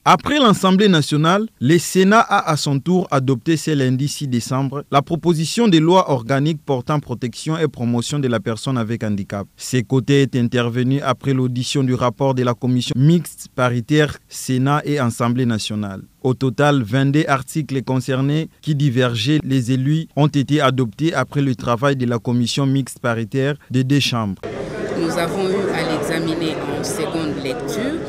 Après l'Assemblée nationale, le Sénat a à son tour adopté ce lundi 6 décembre la proposition de loi organique portant protection et promotion de la personne avec handicap. Ce côté est intervenu après l'audition du rapport de la commission mixte paritaire Sénat et Assemblée nationale. Au total, 22 articles concernés qui divergeaient les élus ont été adoptés après le travail de la commission mixte paritaire des deux chambres. Nous avons eu à l'examiner en seconde lecture.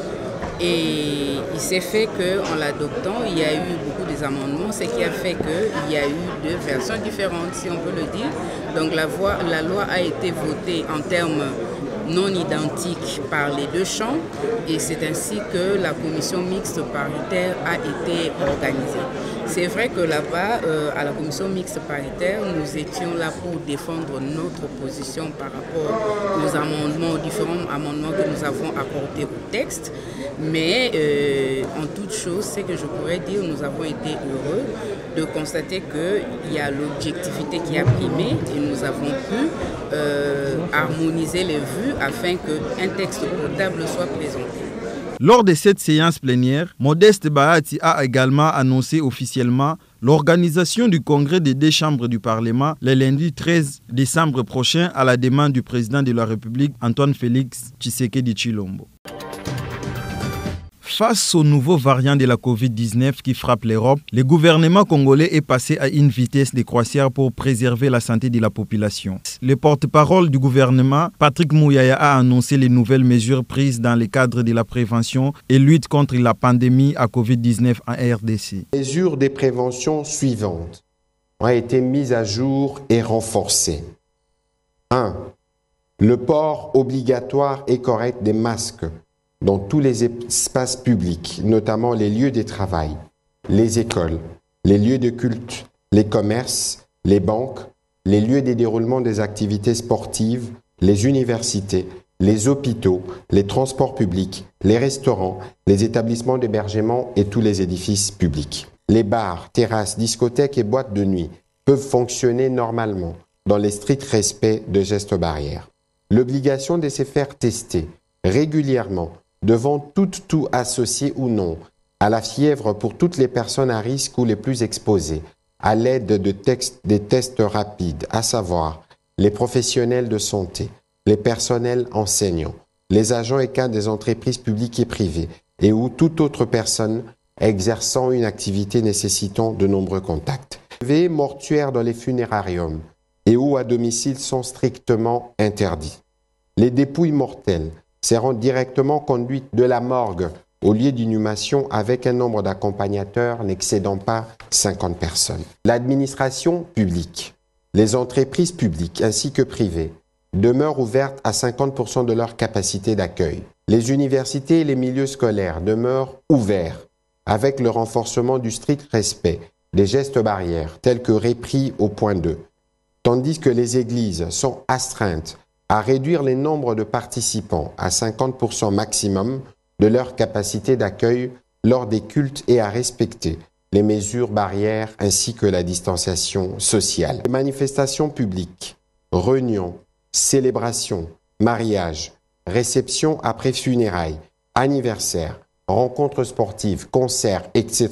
Et il s'est fait qu'en l'adoptant, il y a eu beaucoup d'amendements, ce qui a fait qu'il y a eu deux versions différentes, si on peut le dire. Donc la loi a été votée en termes non identiques par les deux chambres et c'est ainsi que la commission mixte paritaire a été organisée. C'est vrai que là-bas, à la commission mixte paritaire, nous étions là pour défendre notre position par rapport aux amendements, aux différents amendements que nous avons apportés au texte. Mais en toute chose, ce que je pourrais dire, nous avons été heureux de constater qu'il y a l'objectivité qui a primé et nous avons pu harmoniser les vues afin qu'un texte potable soit présenté. Lors de cette séance plénière, Modeste Bahati a également annoncé officiellement l'organisation du congrès des deux chambres du Parlement le lundi 13 décembre prochain à la demande du président de la République, Antoine Félix Tshisekedi Tshilombo. Face au nouveau variant de la Covid-19 qui frappe l'Europe, le gouvernement congolais est passé à une vitesse de croisière pour préserver la santé de la population. Le porte-parole du gouvernement, Patrick Mouyaya, a annoncé les nouvelles mesures prises dans le cadre de la prévention et lutte contre la pandémie à Covid-19 en RDC. Les mesures de prévention suivantes ont été mises à jour et renforcées. 1. Le port obligatoire et correct des masques dans tous les espaces publics, notamment les lieux de travail, les écoles, les lieux de culte, les commerces, les banques, les lieux de déroulement des activités sportives, les universités, les hôpitaux, les transports publics, les restaurants, les établissements d'hébergement et tous les édifices publics. Les bars, terrasses, discothèques et boîtes de nuit peuvent fonctionner normalement dans le strict respect de gestes barrières. L'obligation de se faire tester régulièrement devant tout associé ou non à la fièvre pour toutes les personnes à risque ou les plus exposées, à l'aide des tests rapides, à savoir les professionnels de santé, les personnels enseignants, les agents et cadres des entreprises publiques et privées, et ou toute autre personne exerçant une activité nécessitant de nombreux contacts. Les veillées mortuaires dans les funérariums et ou à domicile sont strictement interdits. Les dépouilles mortelles seront directement conduites de la morgue au lieu d'inhumation avec un nombre d'accompagnateurs n'excédant pas 50 personnes. L'administration publique, les entreprises publiques ainsi que privées demeurent ouvertes à 50% de leur capacité d'accueil. Les universités et les milieux scolaires demeurent ouverts avec le renforcement du strict respect des gestes barrières tels que repris au point 2, tandis que les églises sont astreintes à réduire les nombres de participants à 50% maximum de leur capacité d'accueil lors des cultes et à respecter les mesures barrières ainsi que la distanciation sociale. Les manifestations publiques, réunions, célébrations, mariages, réceptions après funérailles, anniversaires, rencontres sportives, concerts, etc.,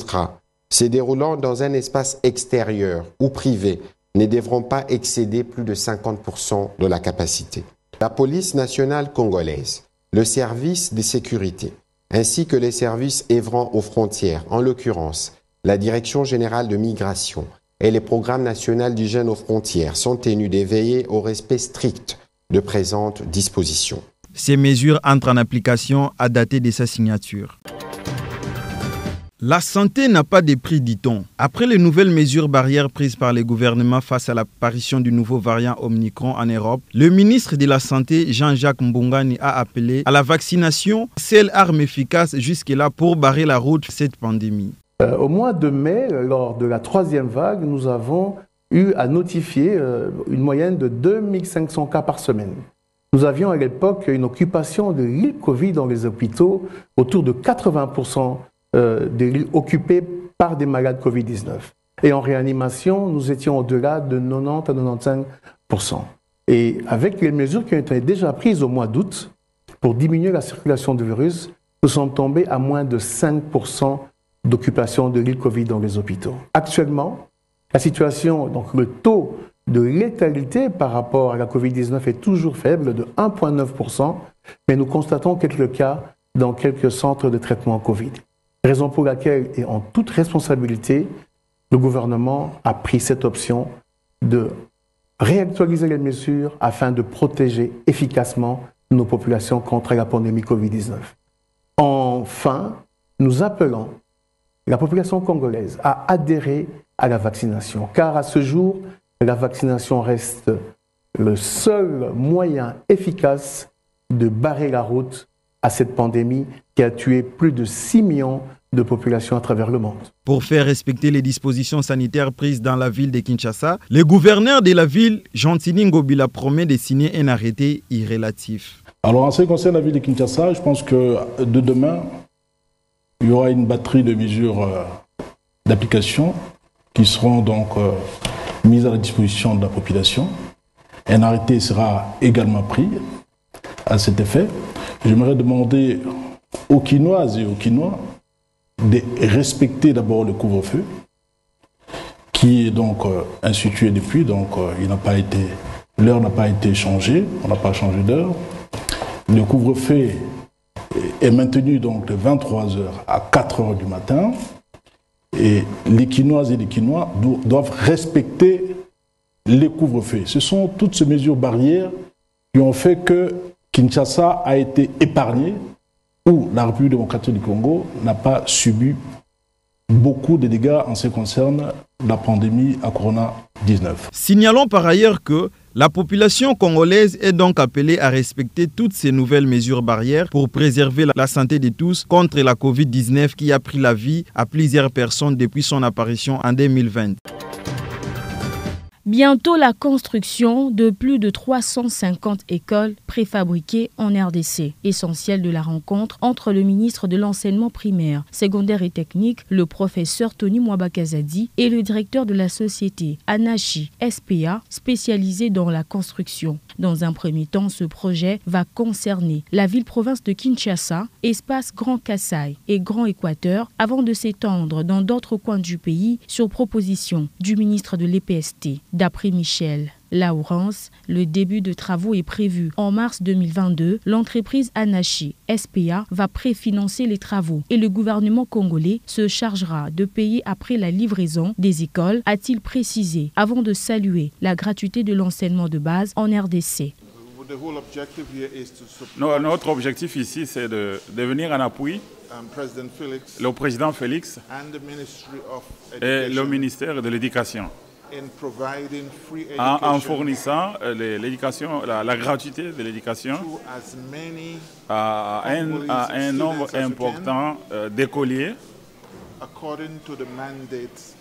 se déroulant dans un espace extérieur ou privé ne devront pas excéder plus de 50% de la capacité. La police nationale congolaise, le service de sécurité, ainsi que les services œuvrant aux frontières, en l'occurrence la Direction générale de migration et les programmes nationaux d'hygiène aux frontières sont tenus de veiller au respect strict de présentes dispositions. Ces mesures entrent en application à dater de sa signature. La santé n'a pas de prix, dit-on. Après les nouvelles mesures barrières prises par les gouvernements face à l'apparition du nouveau variant Omicron en Europe, le ministre de la Santé, Jean-Jacques Mbungani, a appelé à la vaccination, seule arme efficace jusque-là pour barrer la route de cette pandémie. Au mois de mai, lors de la 3e vague, nous avons eu à notifier une moyenne de 2500 cas par semaine. Nous avions à l'époque une occupation de lits Covid dans les hôpitaux autour de 80%. Des lits occupés par des malades Covid-19. Et en réanimation, nous étions au-delà de 90 à 95%. Et avec les mesures qui ont été déjà prises au mois d'août pour diminuer la circulation du virus, nous sommes tombés à moins de 5% d'occupation de l'île Covid dans les hôpitaux. Actuellement, la situation, donc le taux de létalité par rapport à la Covid-19 est toujours faible, de 1,9%, mais nous constatons quelques cas dans quelques centres de traitement Covid. Raison pour laquelle, et en toute responsabilité, le gouvernement a pris cette option de réactualiser les mesures afin de protéger efficacement nos populations contre la pandémie Covid-19. Enfin, nous appelons la population congolaise à adhérer à la vaccination, car à ce jour, la vaccination reste le seul moyen efficace de barrer la route à cette pandémie qui a tué plus de 6 millions de populations à travers le monde. Pour faire respecter les dispositions sanitaires prises dans la ville de Kinshasa, le gouverneur de la ville, Jean-Tini Ngobila, promet de signer un arrêté irrélatif. Alors en ce qui concerne la ville de Kinshasa, je pense que de demain, il y aura une batterie de mesures d'application qui seront donc mises à la disposition de la population. Un arrêté sera également pris à cet effet. J'aimerais demander aux Kinoises et aux Kinois de respecter d'abord le couvre-feu, qui est donc institué depuis, donc l'heure n'a pas été changée, on n'a pas changé d'heure. Le couvre-feu est maintenu donc de 23h à 4h du matin, et les Kinoises et les Kinois doivent respecter les couvre-feux. Ce sont toutes ces mesures barrières qui ont fait que Kinshasa a été épargnée, où la République démocratique du Congo n'a pas subi beaucoup de dégâts en ce qui concerne la pandémie à Corona-19. Signalons par ailleurs que la population congolaise est donc appelée à respecter toutes ces nouvelles mesures barrières pour préserver la santé de tous contre la Covid-19 qui a pris la vie à plusieurs personnes depuis son apparition en 2020. Bientôt la construction de plus de 350 écoles préfabriquées en RDC. Essentiel de la rencontre entre le ministre de l'enseignement primaire, secondaire et technique, le professeur Tony Mwabakazadi, et le directeur de la société Anachi SPA, spécialisée dans la construction. Dans un premier temps, ce projet va concerner la ville-province de Kinshasa, espace Grand Kassai et Grand Équateur, avant de s'étendre dans d'autres coins du pays sur proposition du ministre de l'EPST. D'après Michel Laurence, le début de travaux est prévu en mars 2022. L'entreprise Anachi SPA va préfinancer les travaux et le gouvernement congolais se chargera de payer après la livraison des écoles, a-t-il précisé, avant de saluer la gratuité de l'enseignement de base en RDC. Notre objectif ici, c'est de venir en appui le président Félix et le ministère de l'Éducation en fournissant l'éducation, la gratuité de l'éducation à un nombre important d'écoliers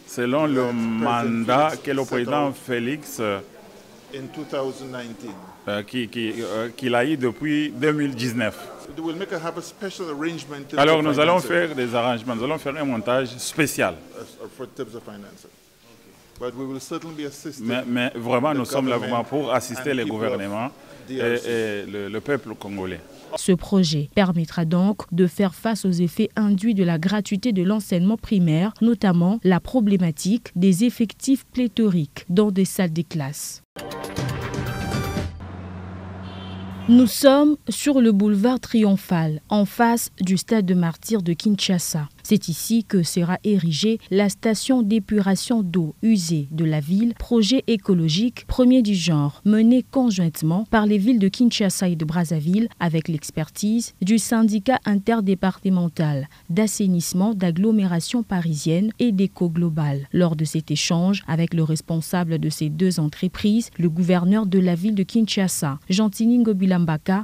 selon le mandat que le président Félix qu'il a eu depuis 2019. Alors nous allons faire des arrangements, nous allons faire un montage spécial. Mais vraiment, nous sommes là pour assister les gouvernements et le peuple congolais. Ce projet permettra donc de faire face aux effets induits de la gratuité de l'enseignement primaire, notamment la problématique des effectifs pléthoriques dans des salles de classe. Nous sommes sur le boulevard Triomphal, en face du stade de martyrs de Kinshasa. C'est ici que sera érigée la station d'épuration d'eau usée de la ville, projet écologique premier du genre, mené conjointement par les villes de Kinshasa et de Brazzaville avec l'expertise du syndicat interdépartemental d'assainissement d'agglomération parisienne et d'éco-global. Lors de cet échange avec le responsable de ces deux entreprises, le gouverneur de la ville de Kinshasa, Jean-Tini Ngobila,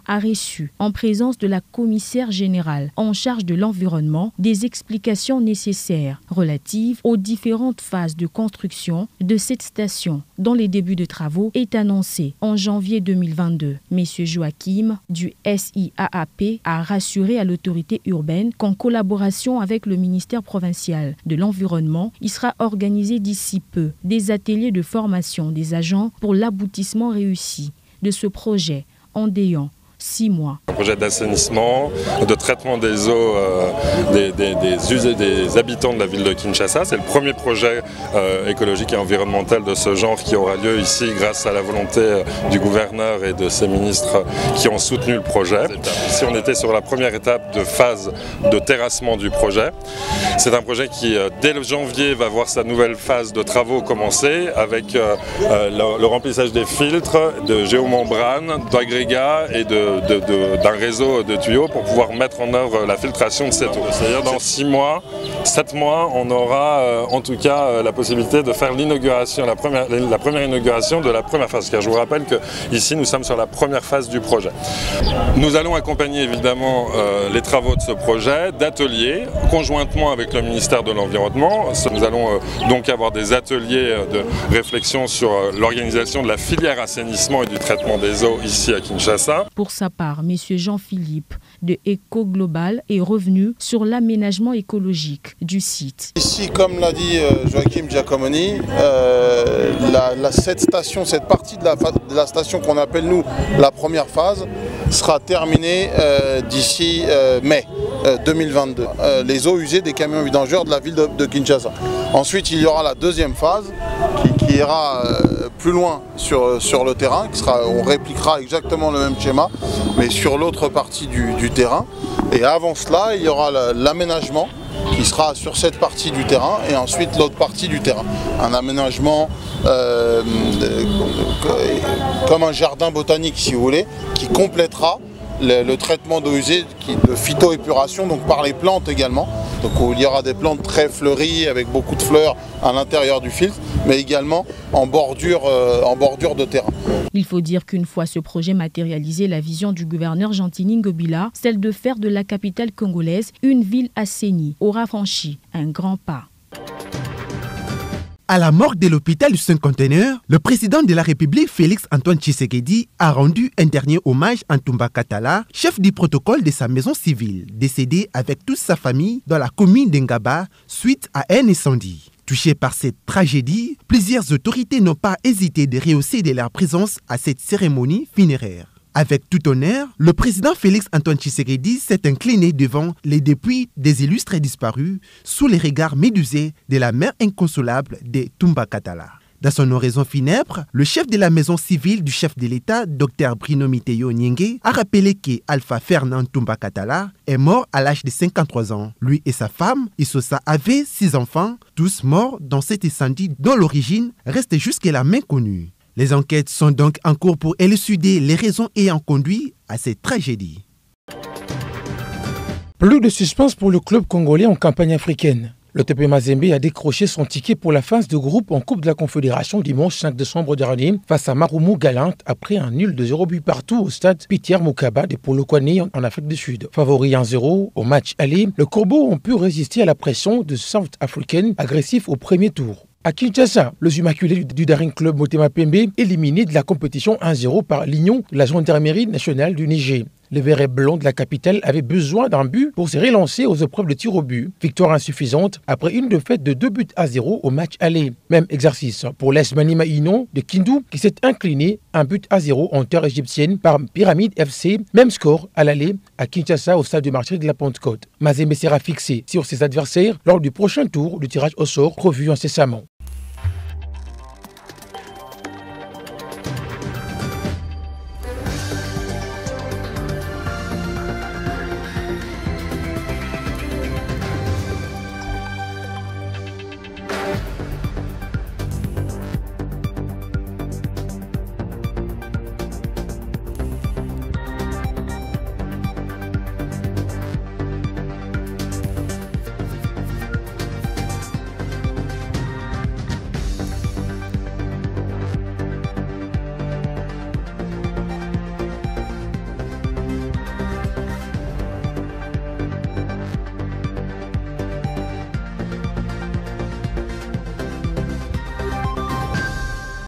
a reçu, en présence de la commissaire générale en charge de l'environnement, des explications nécessaires relatives aux différentes phases de construction de cette station, dont les débuts de travaux est annoncé en janvier 2022. Monsieur Joachim du SIAAP a rassuré à l'autorité urbaine qu'en collaboration avec le ministère provincial de l'environnement, il sera organisé d'ici peu des ateliers de formation des agents pour l'aboutissement réussi de ce projet endéant 6 mois. Un projet d'assainissement, de traitement des eaux des habitants de la ville de Kinshasa. C'est le premier projet écologique et environnemental de ce genre qui aura lieu ici grâce à la volonté du gouverneur et de ses ministres qui ont soutenu le projet. Ici, on était sur la première étape de phase de terrassement du projet. C'est un projet qui, dès le janvier, va voir sa nouvelle phase de travaux commencer avec le remplissage des filtres, de géomembranes, d'agrégats et d'un réseau de tuyaux pour pouvoir mettre en œuvre la filtration de cette eau. C'est-à-dire dans 6 mois, 7 mois, on aura en tout cas la possibilité de faire l'inauguration, la première inauguration de la première phase. Car je vous rappelle que ici nous sommes sur la première phase du projet. Nous allons accompagner évidemment les travaux de ce projet d'ateliers conjointement avec le ministère de l'Environnement. Nous allons donc avoir des ateliers de réflexion sur l'organisation de la filière assainissement et du traitement des eaux ici à Kinshasa. Pour sa part, M. Jean-Philippe de Eco Global est revenu sur l'aménagement écologique du site. Ici, comme l'a dit Joachim Giacomoni, cette partie de la station qu'on appelle nous la première phase sera terminée d'ici mai 2022. Les eaux usées des camions vidangeurs de la ville de Kinshasa. Ensuite, il y aura la deuxième phase qui ira plus loin sur le terrain. On répliquera exactement le même schéma, mais sur l'autre partie du terrain. Et avant cela, il y aura l'aménagement qui sera sur cette partie du terrain et ensuite l'autre partie du terrain. Un aménagement comme un jardin botanique, si vous voulez, qui complétera le traitement d'eau usée de phytoépuration, donc par les plantes également. Donc où il y aura des plantes très fleuries avec beaucoup de fleurs à l'intérieur du filtre, mais également en bordure de terrain. Il faut dire qu'une fois ce projet matérialisé, la vision du gouverneur Gentini Ngobila, celle de faire de la capitale congolaise une ville assainie, aura franchi un grand pas. À la morgue de l'hôpital du Cinquantenaire, le président de la République Félix-Antoine Tshisekedi a rendu un dernier hommage à Ntumba Katala, chef du protocole de sa maison civile, décédé avec toute sa famille dans la commune d'Engaba suite à un incendie. Touchés par cette tragédie, plusieurs autorités n'ont pas hésité de rehausser de leur présence à cette cérémonie funéraire. Avec tout honneur, le président Félix-Antoine Tshisekedi s'est incliné devant les dépouilles des illustres disparus sous les regards médusés de la mère inconsolable de Ntumba Katala. Dans son oraison funèbre, le chef de la maison civile du chef de l'État, Dr Bruno Miteyo Nyenge, a rappelé qu'Alpha Fernand Ntumba Katala est mort à l'âge de 53 ans. Lui et sa femme, Isosa, avaient 6 enfants, tous morts dans cet incendie dont l'origine reste jusque-là méconnue. Les enquêtes sont donc en cours pour élucider les raisons ayant conduit à cette tragédie. Plus de suspense pour le club congolais en campagne africaine. Le TP Mazembe a décroché son ticket pour la phase de groupe en Coupe de la Confédération dimanche 5 décembre dernier face à Marumo Galante après un nul de 0 but partout au stade Pierre Mokaba de Polokwane en Afrique du Sud. Favori 1-0 au match aller, le Corbeau ont pu résister à la pression de South African agressif au premier tour. À Kinshasa, les Immaculés du Daring Club Motema Pembe éliminé de la compétition 1-0 par l'Union de la Gendarmerie nationale du Niger. Les Verts et Blancs de la capitale avaient besoin d'un but pour se relancer aux épreuves de tir au but. Victoire insuffisante après une défaite de 2-0 au match aller. Même exercice pour l'AS Maniema Union de Kindu qui s'est incliné 1-0 en terre égyptienne par Pyramide FC. Même score à l'aller à Kinshasa au stade du marché de la Pentecôte. Mazembe sera fixé sur ses adversaires lors du prochain tour du tirage au sort prévu incessamment.